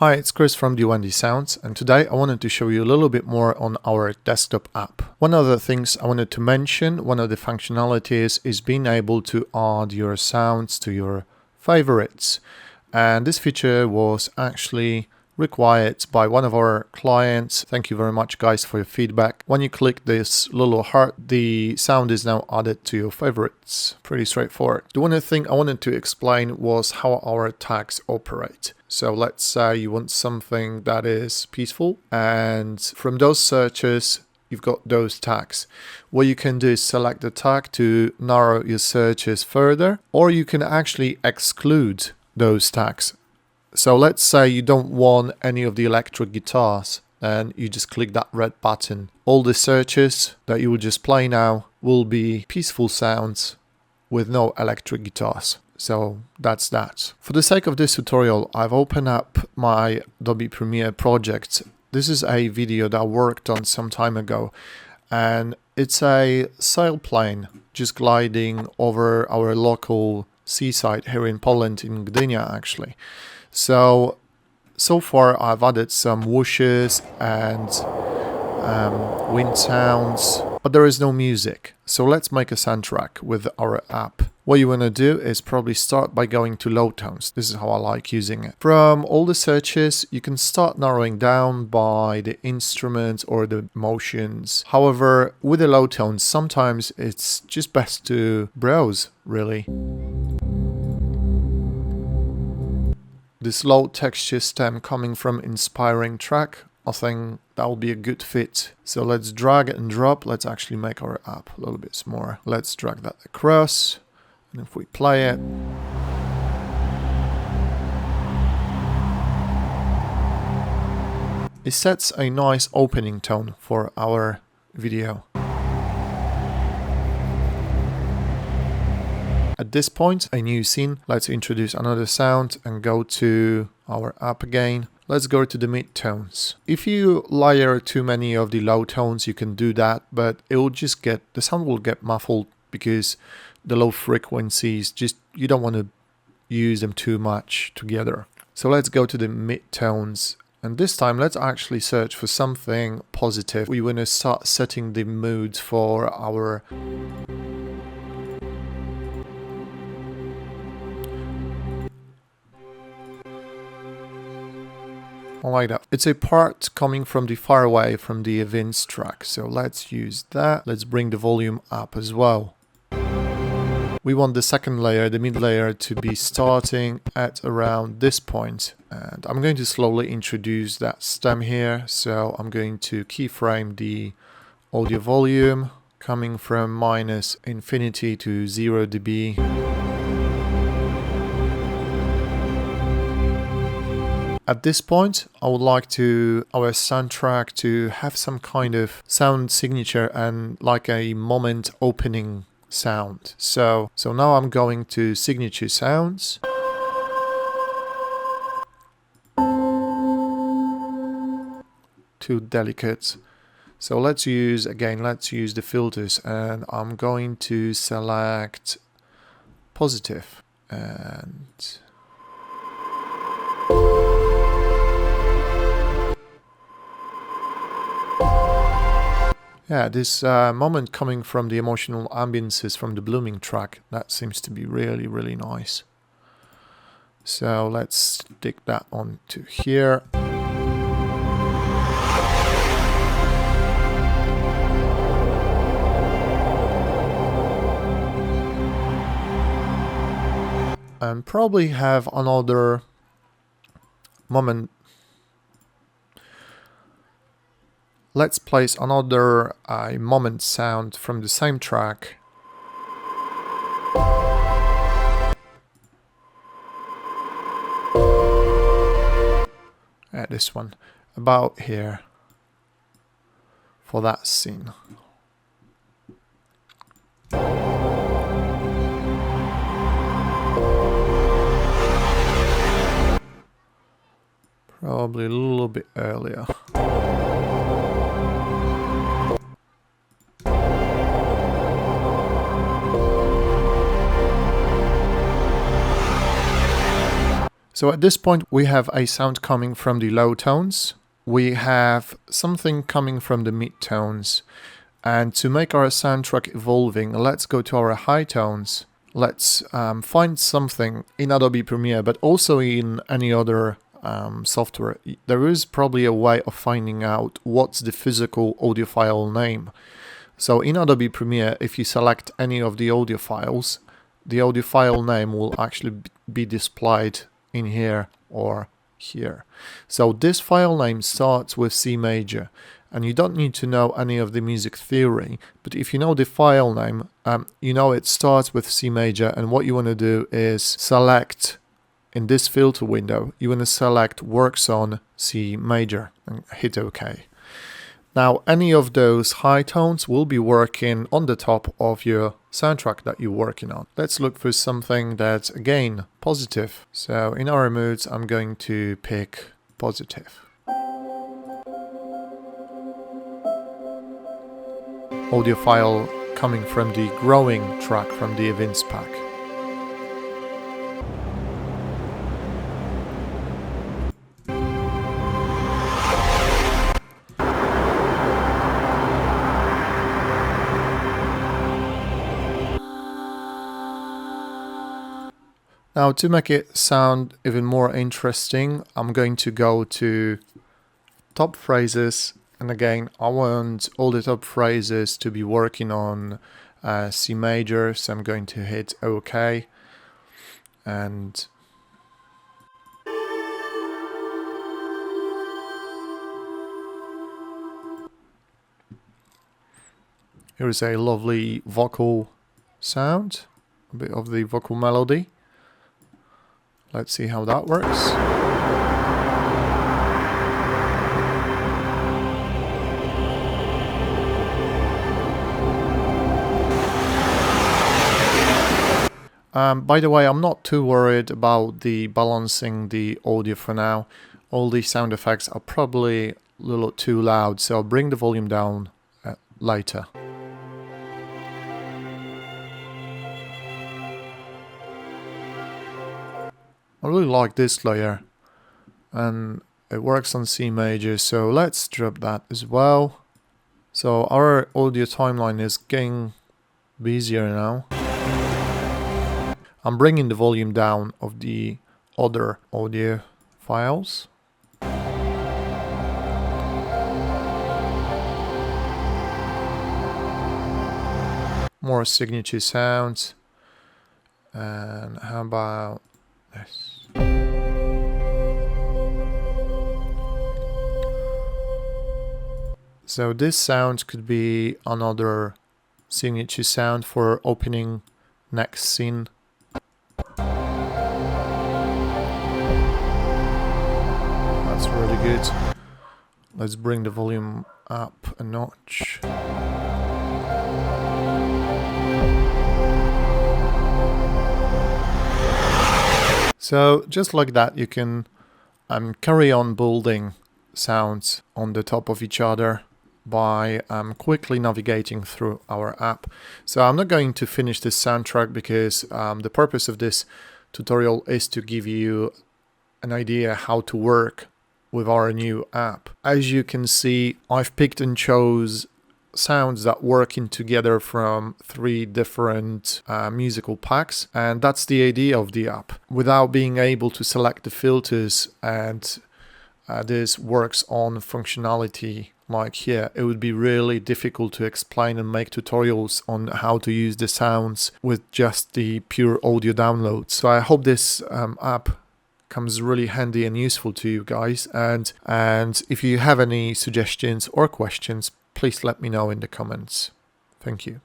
Hi, it's Chris from Duende Sounds, and today I wanted to show you a little bit more on our desktop app. One of the things I wanted to mention, one of the functionalities is being able to add your sounds to your favorites. And this feature was actually required by one of our clients. Thank you very much, guys, for your feedback. When you click this little heart, the sound is now added to your favorites. Pretty straightforward. The one thing I wanted to explain was how our tags operate. So let's say you want something that is peaceful, and from those searches, you've got those tags. What you can do is select the tag to narrow your searches further, or you can actually exclude those tags. So let's say you don't want any of the electric guitars, and you just click that red button. All the searches that you will just play now will be peaceful sounds with no electric guitars. So that's that. For the sake of this tutorial, I've opened up my Adobe Premiere project. This is a video that I worked on some time ago, and it's a sailplane just gliding over our local seaside here in Poland, in Gdynia actually. So far I've added some whooshes and wind sounds, but there is no music. So let's make a soundtrack with our app. What you want to do is probably start by going to low tones. This is how I like using it. From all the searches, you can start narrowing down by the instruments or the motions. However, with the low tones, sometimes it's just best to browse, really. This low texture stem coming from Inspiring Track, I think that will be a good fit. So let's drag and drop. Let's actually make our app a little bit smaller. Let's drag that across. And if we play it, it sets a nice opening tone for our video. At this point, a new scene. Let's introduce another sound and go to our app again. Let's go to the mid-tones. If you layer too many of the low tones, you can do that, but it will just the sound will get muffled because the low frequencies, you don't want to use them too much together. So let's go to the mid-tones. And this time, let's actually search for something positive. We want to start setting the mood for our I like that. It's a part coming from the far away from the events track. So let's use that. Let's bring the volume up as well. We want the second layer, the mid layer, to be starting at around this point. And I'm going to slowly introduce that stem here. So I'm going to keyframe the audio volume coming from -infinity to 0 dB. At this point, I would like our soundtrack to have some kind of sound signature and like a moment opening sound. So now I'm going to signature sounds. Too delicate. So let's use the filters, and I'm going to select positive and yeah, this moment coming from the emotional ambiences from the blooming track, that seems to be really, really nice. So let's stick that onto here. And probably have another moment. Let's place another moment sound from the same track. This one, about here, for that scene. Probably a little bit earlier. So at this point we have a sound coming from the low tones, we have something coming from the mid tones, and to make our soundtrack evolving, let's go to our high tones. Let's find something in Adobe Premiere, but also in any other software. There is probably a way of finding out what's the physical audio file name. So in Adobe Premiere, if you select any of the audio files, the audio file name will actually be displayed in here or here. So this file name starts with C major, and you don't need to know any of the music theory, but if you know the file name, you know it starts with C major, and what you want to do is select, in this filter window, you want to select works on C major and hit OK. Now any of those high tones will be working on the top of your soundtrack that you're working on. Let's look for something that's again positive. So in our moods I'm going to pick positive. Audio file coming from the growing track from the events pack. Now to make it sound even more interesting, I'm going to go to top phrases, and again I want all the top phrases to be working on C major, so I'm going to hit OK, and here is a lovely vocal sound, a bit of the vocal melody. Let's see how that works. By the way, I'm not too worried about the balancing the audio for now. All these sound effects are probably a little too loud, so I'll bring the volume down later. I really like this layer, and it works on C major, so let's drop that as well. So our audio timeline is getting busier now. I'm bringing the volume down of the other audio files. More signature sounds. And how about this? So this sound could be another signature sound for opening next scene. That's really good. Let's bring the volume up a notch. So just like that, you can carry on building sounds on the top of each other by quickly navigating through our app. So I'm not going to finish this soundtrack because the purpose of this tutorial is to give you an idea how to work with our new app. As you can see, I've picked and chose sounds that working together from 3 different musical packs, and that's the idea of the app. Without being able to select the filters and this works on functionality like here, it would be really difficult to explain and make tutorials on how to use the sounds with just the pure audio download. So I hope this app comes really handy and useful to you guys, and if you have any suggestions or questions, please let me know in the comments. Thank you.